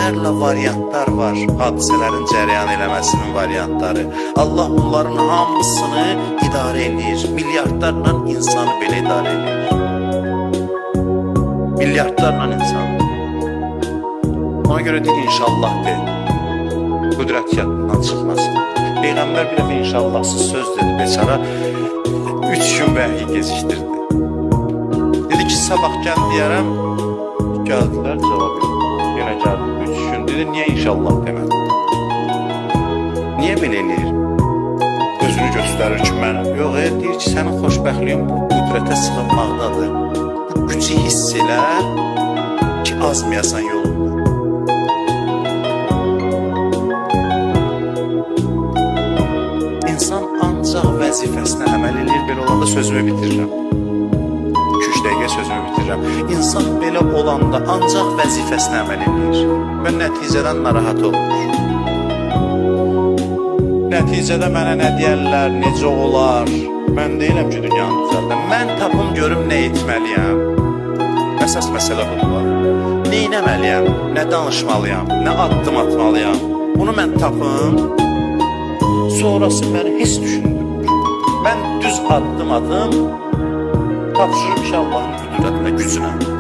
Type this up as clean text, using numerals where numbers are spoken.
minlərlə variantlar var, hadisələrin cərəyan eləməsinin variantları. Allah bunların hamısını idarə edir, milyardlarla insanı belə idarə edir. Milyardlarla insan. Ona görə deyir, inşallah deyil, qüdrət yadından çıxmasın. Peyğəmbər bir dəfə inşallahsız söz dedi, beçara 3 gün vəhiy gecikdirdi. Dedi ki, sabah gəl deyərəm, gəldilər, cavab yox. Yenə gəldi, 3 gün dedi, niyə inşallah demədi? Niyə belə eləyir? Özünü göstərir ki, mənə. Yox, deyir ki, sənin xoşbəxtliyin bu qüdrətə sığınmaqdadır. Bu gücü hiss elə ki, azmayasan yolunda. İnsan ancaq vəzifəsinə əməl edir, belə olanda sözümü bitirirəm. 2-3 dəqiqə sözümü bitirirəm. İnsan belə olanda ancaq vəzifəsinə əməl edir və nəticədən narahat olur. Nəticədə mənə nə deyərlər, necə olar? Mən deyirəm ki, dünyanı düzəldən. Mən tapım görüm nə etməliyəm. Əsas məsələ budur. Nə etməliyəm, nə danışmalıyam, nə addım atmalıyam. Bunu mən tapım, sonrası məni heç düşündürmür. Mən düz addım adım, tapşırım ki, Allahın qüdrətinə, gücünə.